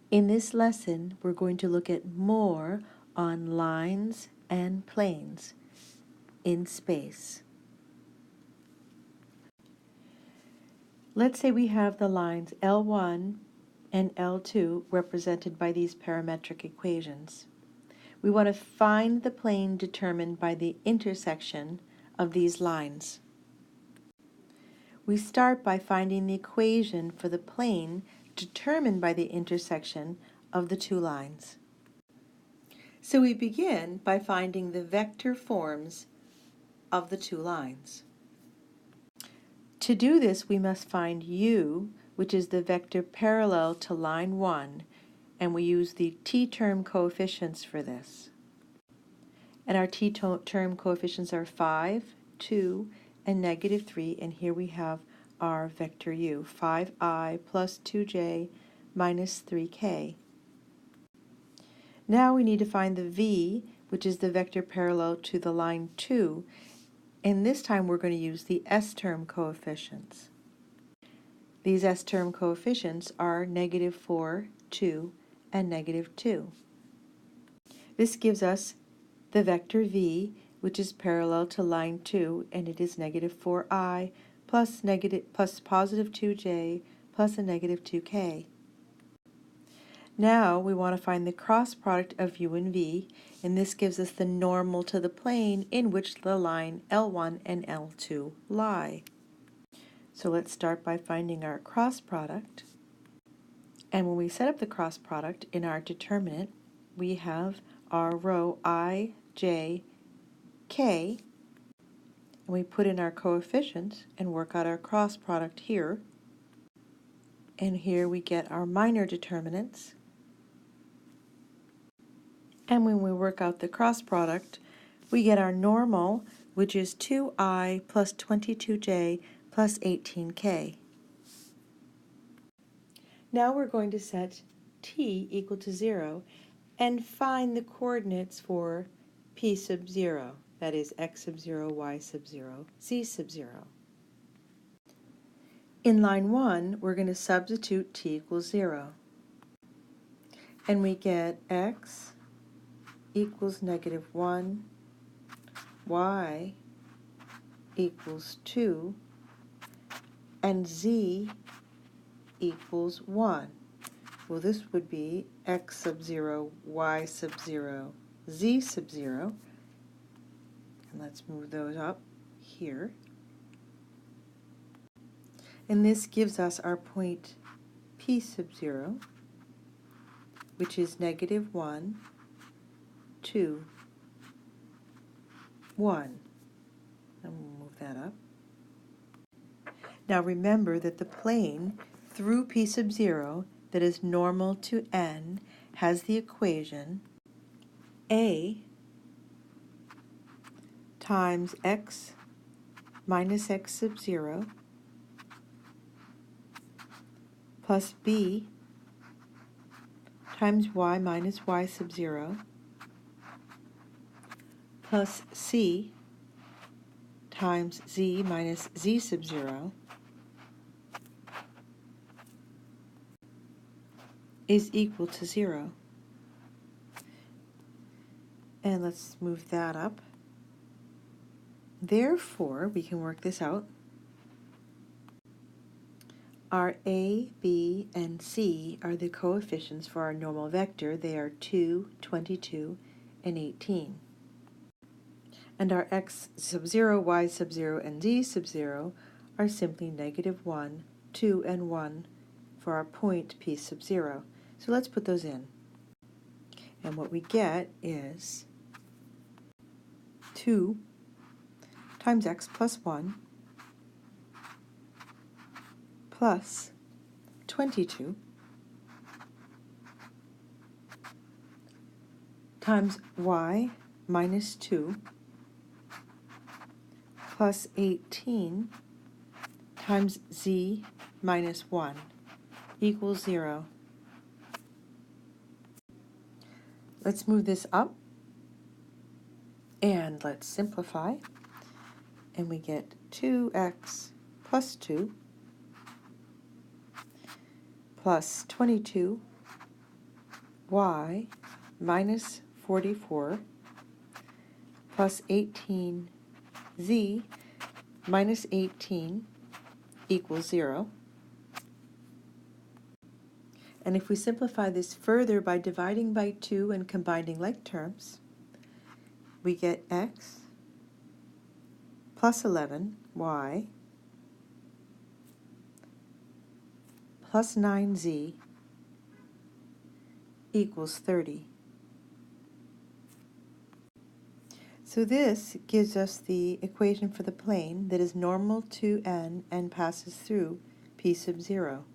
In this lesson, we're going to look at more on lines and planes in space. Let's say we have the lines L1 and L2 represented by these parametric equations. We want to find the plane determined by the intersection of these lines. We start by finding the equation for the plane determined by the intersection of the two lines. So we begin by finding the vector forms of the two lines. To do this, we must find u, which is the vector parallel to line 1, and we use the t-term coefficients for this. And our t-term coefficients are 5, 2, and -3, and here we have our vector u, 5i plus 2j minus 3k. Now we need to find the v, which is the vector parallel to the line 2, and this time we're going to use the s-term coefficients. These s-term coefficients are -4, 2, and -2. This gives us the vector v, which is parallel to line 2, and it is -4i plus positive 2j plus a -2k. Now we want to find the cross product of u and v, and this gives us the normal to the plane in which the line L1 and L2 lie. So let's start by finding our cross product. And when we set up the cross product in our determinant, we have our row I, j, k, and we put in our coefficients and work out our cross product here. And here we get our minor determinants. And when we work out the cross product, we get our normal, which is 2i plus 22j plus 18k. Now we're going to set t equal to 0 and find the coordinates for p sub 0, that is x sub 0, y sub 0, z sub 0. In line 1, we're going to substitute t equals 0. And we get x equals -1, y equals 2, and z equals 1. Well, this would be x sub 0, y sub 0, z sub 0. And let's move those up here. And this gives us our point p sub 0, which is -1, 2, 1. And we'll move that up. Now remember that the plane through p sub 0 that is normal to n has the equation a times x minus x sub 0 plus b times y minus y sub 0 plus c times z minus z sub 0 is equal to 0. And let's move that up. Therefore, we can work this out. Our a, b, and c are the coefficients for our normal vector. They are 2, 22, and 18. And our x sub 0, y sub 0, and z sub 0 are simply -1, 2, and 1 for our point p sub 0. So let's put those in. And what we get is 2 times x plus 1 plus 22 times y minus 2 plus 18 times z minus 1 equals 0. Let's move this up and let's simplify. And we get 2x plus 2 plus 22 y minus 44 plus 18z minus 18 equals 0. And if we simplify this further by dividing by 2 and combining like terms, we get x plus 11, y plus 9z equals 30. So this gives us the equation for the plane that is normal to n and passes through p sub 0.